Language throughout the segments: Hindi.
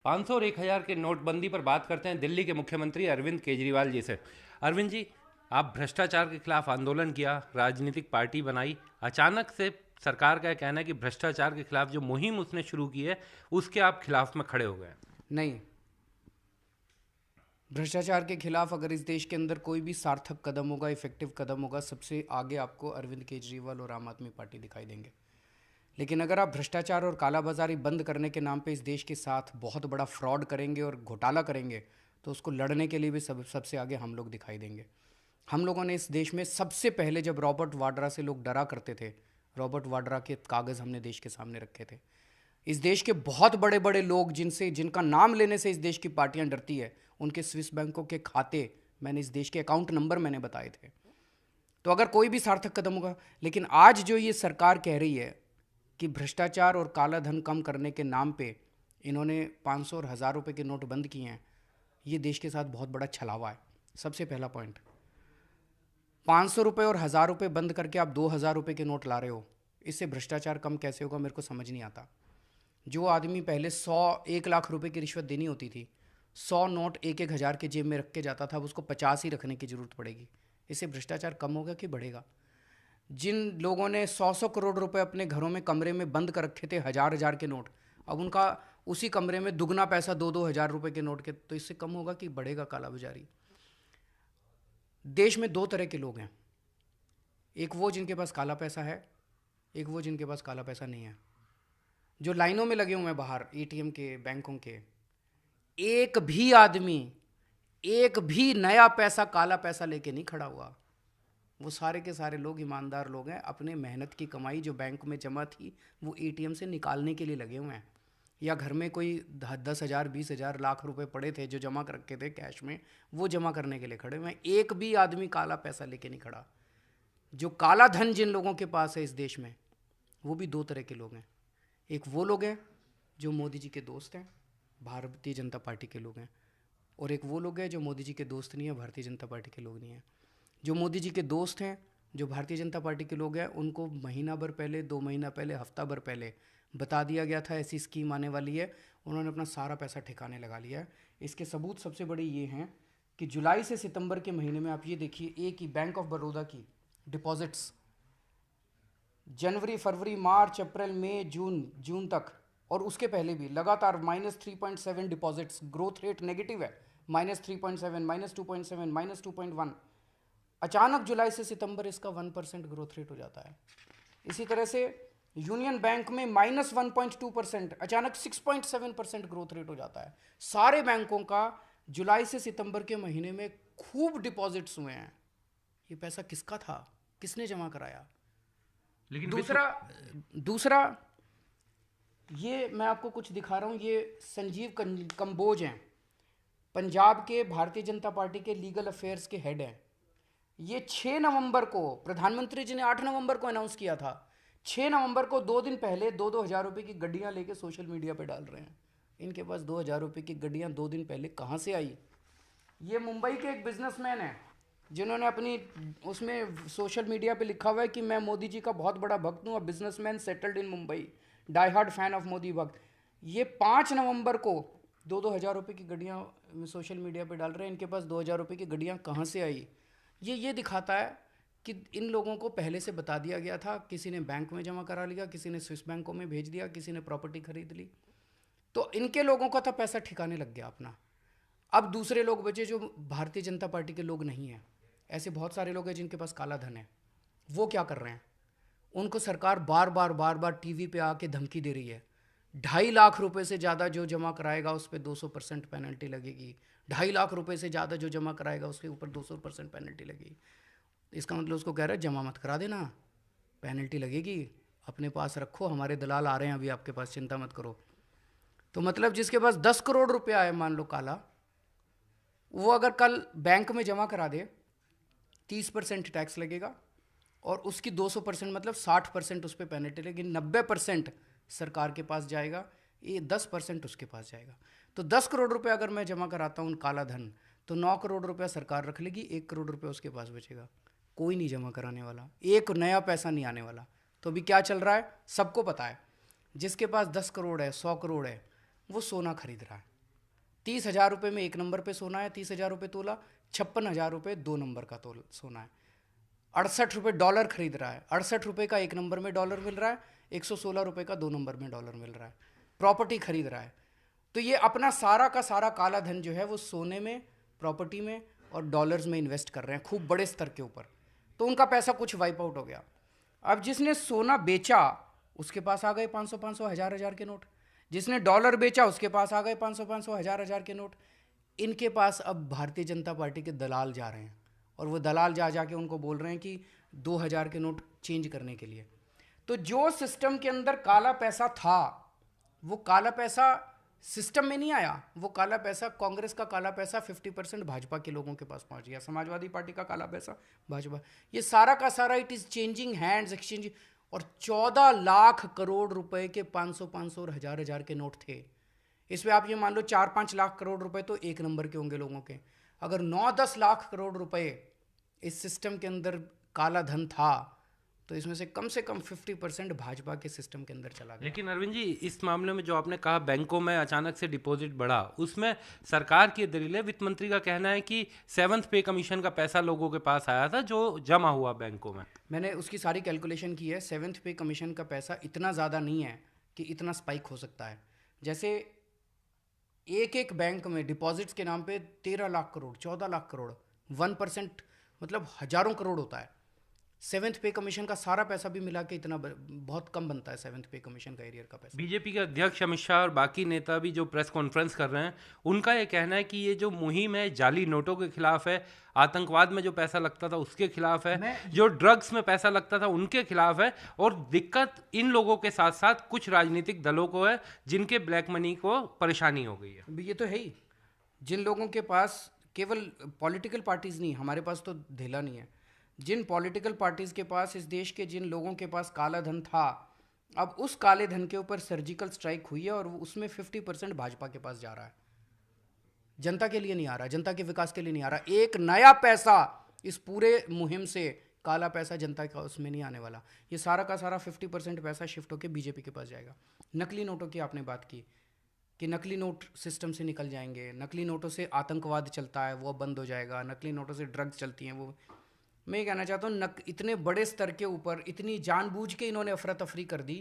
500 और 1000 के नोटबंदी पर बात करते हैं दिल्ली के मुख्यमंत्री अरविंद केजरीवाल जी से। अरविंद जी, आप भ्रष्टाचार के खिलाफ आंदोलन किया, राजनीतिक पार्टी बनाई, अचानक से सरकार का यह कहना है कि भ्रष्टाचार के खिलाफ जो मुहिम उसने शुरू की है उसके आप खिलाफ में खड़े हो गए। नहीं, भ्रष्टाचार के खिलाफ अगर इस देश के अंदर कोई भी सार्थक कदम होगा, इफेक्टिव कदम होगा, सबसे आगे आपको अरविंद केजरीवाल और आम आदमी पार्टी दिखाई देंगे। लेकिन अगर आप भ्रष्टाचार और कालाबाजारी बंद करने के नाम पे इस देश के साथ बहुत बड़ा फ्रॉड करेंगे और घोटाला करेंगे, तो उसको लड़ने के लिए भी सबसे आगे हम लोग दिखाई देंगे। हम लोगों ने इस देश में सबसे पहले, जब रॉबर्ट वाड्रा से लोग डरा करते थे, रॉबर्ट वाड्रा के कागज़ हमने देश के सामने रखे थे। इस देश के बहुत बड़े बड़े लोग जिनका नाम लेने से इस देश की पार्टियां डरती है, उनके स्विस बैंकों के खाते मैंने, इस देश के अकाउंट नंबर मैंने बताए थे। तो अगर कोई भी सार्थक कदम होगा, लेकिन आज जो ये सरकार कह रही है कि भ्रष्टाचार और काला धन कम करने के नाम पे इन्होंने 500 और 1000 रुपये के नोट बंद किए हैं, ये देश के साथ बहुत बड़ा छलावा है। सबसे पहला पॉइंट, 500 रुपये और 1000 रुपये बंद करके आप 2000 रुपये के नोट ला रहे हो, इससे भ्रष्टाचार कम कैसे होगा मेरे को समझ नहीं आता। जो आदमी पहले 1 लाख रुपए की रिश्वत देनी होती थी, 100 नोट 1-1 हज़ार के जेब में रख के जाता था, अब उसको 50 ही रखने की ज़रूरत पड़ेगी। इससे भ्रष्टाचार कम होगा कि बढ़ेगा? जिन लोगों ने 100-100 करोड़ रुपए अपने घरों में कमरे में बंद कर रखे थे, 1000-1000 के नोट, अब उनका उसी कमरे में दुगना पैसा 2-2 हज़ार रुपये के नोट के, तो इससे कम होगा कि बढ़ेगा कालाबाजारी? देश में दो तरह के लोग हैं, एक वो जिनके पास काला पैसा है, एक वो जिनके पास काला पैसा नहीं है। जो लाइनों में लगे हुए हैं बाहर एटीएम के, बैंकों के, एक भी आदमी, एक भी नया पैसा, काला पैसा लेके नहीं खड़ा हुआ। वो सारे के सारे लोग ईमानदार लोग हैं, अपने मेहनत की कमाई जो बैंक में जमा थी वो एटीएम से निकालने के लिए लगे हुए हैं। या घर में कोई 10,000, 20,000, लाख रुपए पड़े थे जो जमा कर रखे थे कैश में, वो जमा करने के लिए खड़े हुए हैं। एक भी आदमी काला पैसा लेके नहीं खड़ा। जो काला धन जिन लोगों के पास है इस देश में, वो भी दो तरह के लोग हैं। एक वो लोग हैं जो मोदी जी के दोस्त हैं, भारतीय जनता पार्टी के लोग हैं, और एक वो लोग हैं जो मोदी जी के दोस्त नहीं है, भारतीय जनता पार्टी के लोग नहीं हैं। जो मोदी जी के दोस्त हैं, जो भारतीय जनता पार्टी के लोग हैं, उनको महीना भर पहले, 2 महीना पहले, हफ्ता भर पहले बता दिया गया था ऐसी स्कीम आने वाली है। उन्होंने अपना सारा पैसा ठिकाने लगा लिया है। इसके सबूत सबसे बड़े ये हैं कि जुलाई से सितंबर के महीने में आप ये देखिए, एक ही बैंक ऑफ बड़ौदा की डिपॉजिट्स जनवरी, फरवरी, मार्च, अप्रैल, मई, जून तक, और उसके पहले भी लगातार -3.7 डिपॉजिट्स, ग्रोथ रेट नेगेटिव है, -3.7, -2.7, -2.1। अचानक जुलाई से सितंबर इसका 1% ग्रोथ रेट हो जाता है। इसी तरह से यूनियन बैंक में -1.2%, अचानक 6.7% ग्रोथ रेट हो जाता है। सारे बैंकों का जुलाई से सितंबर के महीने में खूब डिपॉजिट्स हुए हैं। ये पैसा किसका था, किसने जमा कराया? लेकिन दूसरा ये मैं आपको कुछ दिखा रहा हूँ, ये संजीव कंबोज हैं, पंजाब के भारतीय जनता पार्टी के लीगल अफेयर्स के हेड हैं। ये 6 नवंबर को, प्रधानमंत्री जी ने 8 नवंबर को अनाउंस किया था, 6 नवंबर को 2 दिन पहले 2-2 हज़ार रुपये की गड्डियाँ लेके सोशल मीडिया पे डाल रहे हैं। इनके पास 2,000 रुपये की गड्डियाँ 2 दिन पहले कहाँ से आई? ये मुंबई के एक बिजनेसमैन हैं जिन्होंने अपनी उसमें सोशल मीडिया पे लिखा हुआ है कि मैं मोदी जी का बहुत बड़ा भक्त हूँ, a businessman settled in Mumbai, die hard fan of Modi भक्त। ये 5 नवंबर को 2-2 हज़ार रुपये की गड्डियाँ सोशल मीडिया पे डाल रहे हैं। इनके पास 2,000 रुपये की गड्डियाँ कहाँ से आई? ये दिखाता है कि इन लोगों को पहले से बता दिया गया था। किसी ने बैंक में जमा करा लिया, किसी ने स्विस बैंकों में भेज दिया, किसी ने प्रॉपर्टी खरीद ली, तो इनके लोगों का तो पैसा ठिकाने लग गया अपना। अब दूसरे लोग बचे जो भारतीय जनता पार्टी के लोग नहीं हैं। ऐसे बहुत सारे लोग हैं जिनके पास काला धन है। वो क्या कर रहे हैं? उनको सरकार बार बार टीवी पे आके धमकी दे रही है, 2.5 लाख रुपए से ज़्यादा जो जमा कराएगा उस पर 200% पेनल्टी लगेगी, 2.5 लाख रुपए से ज़्यादा जो जमा कराएगा उसके ऊपर 200% पेनल्टी लगेगी। इसका मतलब उसको कह रहा है जमा मत करा देना, पेनल्टी लगेगी, अपने पास रखो, हमारे दलाल आ रहे हैं अभी आपके पास, चिंता मत करो। तो मतलब जिसके पास 10 करोड़ रुपया है मान लो काला, वो अगर कल बैंक में जमा करा दे, 30% टैक्स लगेगा, और उसकी 200% मतलब 60% उस पर पेनल्टी लगेगी, 90% सरकार के पास जाएगा, ये 10% उसके पास जाएगा। तो 10 करोड़ रुपए अगर मैं जमा कराता हूँ काला धन, तो 9 करोड़ रुपया सरकार रख लेगी, 1 करोड़ रुपया उसके पास बचेगा। कोई नहीं जमा कराने वाला, एक नया पैसा नहीं आने वाला। तो अभी क्या चल रहा है सबको पता है, जिसके पास 10 करोड़ है, 100 करोड़ है, वो सोना खरीद रहा है, 30,000 रुपये में 1 नंबर पे सोना है, 30,000 रुपये तोला, 56,000 रुपये 2 नंबर का तोल सोना है। 68 रुपये डॉलर खरीद रहा है, 68 रुपये का 1 नंबर में डॉलर मिल रहा है, 116 रुपये का 2 नंबर में डॉलर मिल रहा है। प्रॉपर्टी खरीद रहा है। तो ये अपना सारा का सारा काला धन जो है वो सोने में, प्रॉपर्टी में और डॉलर्स में इन्वेस्ट कर रहे हैं खूब बड़े स्तर के ऊपर। तो उनका पैसा कुछ वाइप आउट हो गया। अब जिसने सोना बेचा उसके पास आ गए 500-500, 1000-1000 के नोट। जिसने डॉलर बेचा उसके पास आ गए 500-500, 1000-1000 के नोट। इनके पास अब भारतीय जनता पार्टी के दलाल जा रहे हैं और वो दलाल जा जाके उनको बोल रहे हैं कि 2000 के नोट चेंज करने के लिए। तो जो सिस्टम के अंदर काला पैसा था वो काला पैसा सिस्टम में नहीं आया, वो काला पैसा, कांग्रेस का काला पैसा 50% भाजपा के लोगों के पास पहुंच गया, समाजवादी पार्टी का काला पैसा भाजपा, ये सारा का सारा it is changing hands, exchange. और 14 लाख करोड़ रुपए के 500-500 और 1000-1000 के नोट थे। इसमें आप ये मान लो 4-5 लाख करोड़ रुपए तो 1 नंबर के होंगे लोगों के। अगर 9-10 लाख करोड़ रुपए इस सिस्टम के अंदर काला धन था तो इसमें से कम 50% भाजपा के सिस्टम के अंदर चला गया। लेकिन अरविंद जी, इस मामले में जो आपने कहा बैंकों में अचानक से डिपॉजिट बढ़ा, उसमें सरकार की दलील है, वित्त मंत्री का कहना है कि 7th पे कमीशन का पैसा लोगों के पास आया था जो जमा हुआ बैंकों में। मैंने उसकी सारी कैलकुलेशन की है। 7th पे कमीशन का पैसा इतना ज़्यादा नहीं है कि इतना स्पाइक हो सकता है। जैसे एक एक बैंक में डिपॉजिट्स के नाम पे 13 लाख करोड़, 14 लाख करोड़, 1% मतलब हजारों करोड़ होता है। 7th पे कमीशन का सारा पैसा भी मिला के इतना बहुत कम बनता है 7th पे कमीशन का एरियर का पैसा। बीजेपी के अध्यक्ष अमित शाह और बाकी नेता भी जो प्रेस कॉन्फ्रेंस कर रहे हैं, उनका ये कहना है कि ये जो मुहिम है जाली नोटों के खिलाफ है, आतंकवाद में जो पैसा लगता था उसके खिलाफ है, जो ड्रग्स में पैसा लगता था उनके खिलाफ है, और दिक्कत इन लोगों के साथ साथ कुछ राजनीतिक दलों को है जिनके ब्लैक मनी को परेशानी हो गई है। ये तो है ही, जिन लोगों के पास, केवल पॉलिटिकल पार्टीज नहीं, हमारे पास तो ढेला नहीं है, जिन पॉलिटिकल पार्टीज के पास, इस देश के जिन लोगों के पास काला धन था, अब उस काले धन के ऊपर सर्जिकल स्ट्राइक हुई है और उसमें 50% भाजपा के पास जा रहा है। जनता के लिए नहीं आ रहा, जनता के विकास के लिए नहीं आ रहा। एक नया पैसा इस पूरे मुहिम से, काला पैसा जनता का उसमें नहीं आने वाला। ये सारा का सारा 50% पैसा शिफ्ट होकर बीजेपी के पास जाएगा। नकली नोटों की आपने बात की कि नकली नोट सिस्टम से निकल जाएंगे, नकली नोटों से आतंकवाद चलता है वो बंद हो जाएगा, नकली नोटों से ड्रग्स चलती हैं वो। मैं ये कहना चाहता हूँ इतने बड़े स्तर के ऊपर इतनी जानबूझ के इन्होंने अफरा तफरी कर दी।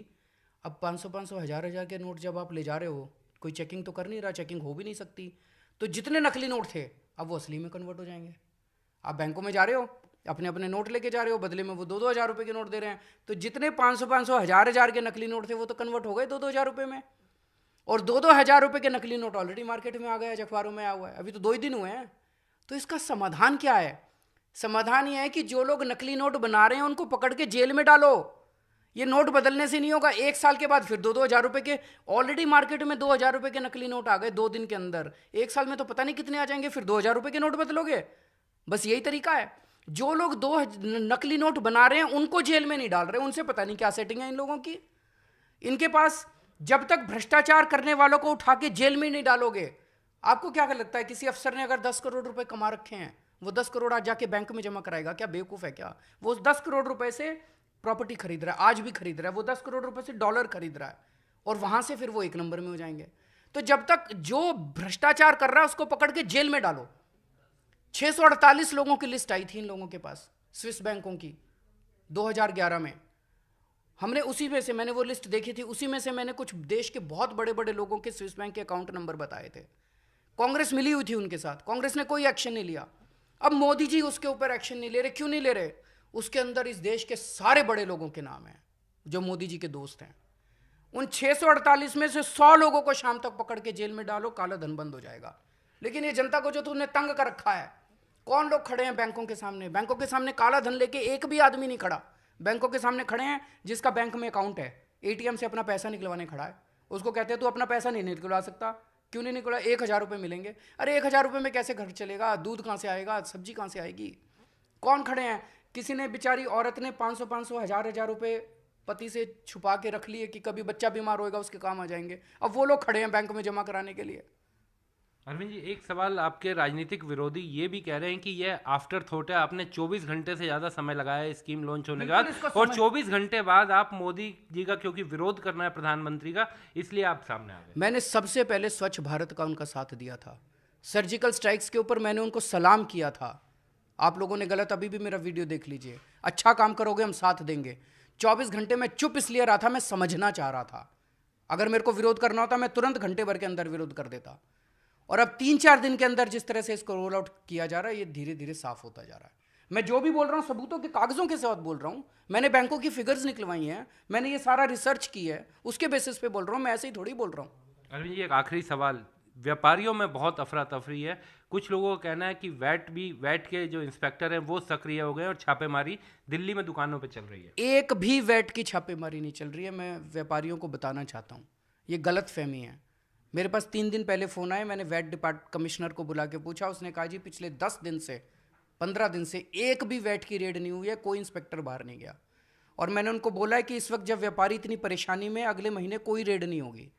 अब 500-500, 1000-1000 के नोट जब आप ले जा रहे हो, कोई चेकिंग तो कर नहीं रहा, चेकिंग हो भी नहीं सकती, तो जितने नकली नोट थे अब वो असली में कन्वर्ट हो जाएंगे। आप बैंकों में जा रहे हो, अपने अपने नोट लेके जा रहे हो, बदले में वो 2-2 हज़ार रुपये के नोट दे रहे हैं, तो जितने 500-500, 1000-1000 के नकली नोट थे वो तो कन्वर्ट हो गए 2-2 हज़ार रुपये में। और 2-2 हज़ार रुपये के नकली नोट ऑलरेडी मार्केट में आ गया, अखबारों में आया हुआ है, अभी तो 2 ही दिन हुए हैं। तो इसका समाधान क्या है? समाधान ये है कि जो लोग नकली नोट बना रहे हैं उनको पकड़ के जेल में डालो। ये नोट बदलने से नहीं होगा, 1 साल के बाद फिर 2-2 हज़ार रुपये के, ऑलरेडी मार्केट में 2 हज़ार रुपये के नकली नोट आ गए 2 दिन के अंदर, 1 साल में तो पता नहीं कितने आ जाएंगे, फिर 2 हज़ार रुपये के नोट बदलोगे। बस यही तरीका है। जो लोग 2 नकली नोट बना रहे हैं उनको जेल में नहीं डाल रहे, उनसे पता नहीं क्या सेटिंग है इन लोगों की। इनके पास जब तक भ्रष्टाचार करने वालों को उठा के जेल में नहीं डालोगे, आपको क्या लगता है किसी अफसर ने अगर 10 करोड़ रुपए कमा रखे हैं, वो 10 करोड़ आज जाके बैंक में जमा कराएगा क्या? बेवकूफ है क्या? वो 10 करोड़ रुपए से प्रॉपर्टी खरीद रहा है, आज भी खरीद रहा है, वो 10 करोड़ रुपए से डॉलर खरीद रहा है, और वहां से फिर वो 1 नंबर में हो जाएंगे। तो जब तक जो भ्रष्टाचार कर रहा है उसको पकड़ के जेल में डालो। 648 लोगों की लिस्ट आई थी इन लोगों के पास, स्विस बैंकों की, 2011 में। हमने उसी में से, मैंने वो लिस्ट देखी थी, उसी में से मैंने कुछ देश के बहुत बड़े बड़े लोगों के स्विस बैंक के अकाउंट नंबर बताए थे। कांग्रेस मिली हुई थी उनके साथ, कांग्रेस ने कोई एक्शन नहीं लिया। अब मोदी जी उसके ऊपर एक्शन नहीं ले रहे। क्यों नहीं ले रहे? उसके अंदर इस देश के सारे बड़े लोगों के नाम हैं जो मोदी जी के दोस्त हैं। उन 648 में से 100 लोगों को शाम तक पकड़ के जेल में डालो, काला धन बंद हो जाएगा। लेकिन ये जनता को जो तुमने तंग कर रखा है, कौन लोग खड़े हैं बैंकों के सामने? बैंकों के सामने काला धन लेके एक भी आदमी नहीं खड़ा। बैंकों के सामने खड़े हैं जिसका बैंक में अकाउंट है, एटीएम से अपना पैसा निकलवाने खड़ा है। उसको कहते हैं तू अपना पैसा नहीं निकलवा सकता। क्यों नहीं निकला? 1,000 रुपये मिलेंगे। अरे 1,000 रुपये में कैसे घर चलेगा? दूध कहाँ से आएगा? सब्जी कहाँ से आएगी? कौन खड़े हैं? किसी ने, बेचारी औरत ने 500-500, 1000-1000 रुपये पति से छुपा के रख लिए कि कभी बच्चा बीमार होएगा उसके काम आ जाएंगे। अब वो लोग खड़े हैं बैंक में जमा कराने के लिए। अरविंद जी, एक सवाल, आपके राजनीतिक विरोधी ये भी कह रहे हैं कि ये आफ्टर थॉट है, आपने 24 घंटे से ज़्यादा समय लगाया है स्कीम लॉन्च होने के बिल्कुल बाद, इसको और समझ 24 घंटे बाद आप मोदी जी का क्योंकि विरोध करना है प्रधानमंत्री का, इसलिए आप सामने आ गए। मैंने सबसे पहले स्वच्छ भारत का उनका साथ दिया था। सर्जिकल स्ट्राइक्स के ऊपर मैंने उनको सलाम किया था। आप लोगों ने गलत, अभी भी मेरा वीडियो देख लीजिए। अच्छा काम करोगे हम साथ देंगे। 24 घंटे में चुप इसलिए रहा था, मैं समझना चाह रहा था। अगर मेरे को विरोध करना होता मैं तुरंत घंटे भर के अंदर विरोध कर देता। और अब 3-4 दिन के अंदर जिस तरह से इसको रोल आउट किया जा रहा है, ये धीरे धीरे साफ होता जा रहा है। मैं जो भी बोल रहा हूँ सबूतों के, कागजों के साथ बोल रहा हूँ। मैंने बैंकों की फिगर्स निकलवाई हैं, मैंने ये सारा रिसर्च की है, उसके बेसिस पे बोल रहा हूँ, मैं ऐसे ही थोड़ी बोल रहा हूँ। अरविंद जी, एक आखिरी सवाल, व्यापारियों में बहुत अफरा तफरी है। कुछ लोगों का कहना है कि वैट के जो इंस्पेक्टर हैं वो सक्रिय हो गए और छापेमारी दिल्ली में दुकानों पे चल रही है। एक भी वैट की छापेमारी नहीं चल रही है। मैं व्यापारियों को बताना चाहता हूँ, ये गलत फहमी है। मेरे पास 3 दिन पहले फ़ोन आए, मैंने वैट कमिश्नर को बुला के पूछा, उसने कहा जी पिछले 10 दिन से 15 दिन से एक भी वैट की रेड नहीं हुई है, कोई इंस्पेक्टर बाहर नहीं गया। और मैंने उनको बोला है कि इस वक्त जब व्यापारी इतनी परेशानी में, अगले महीने कोई रेड नहीं होगी।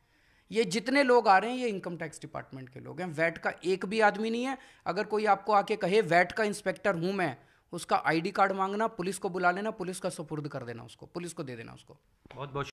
ये जितने लोग आ रहे हैं ये इनकम टैक्स डिपार्टमेंट के लोग हैं, वैट का एक भी आदमी नहीं है। अगर कोई आपको आके कहे वैट का इंस्पेक्टर हूं मैं, उसका आईडी कार्ड मांगना, पुलिस को बुला लेना, पुलिस का सुपुर्द कर देना उसको, पुलिस को दे देना उसको। बहुत बहुत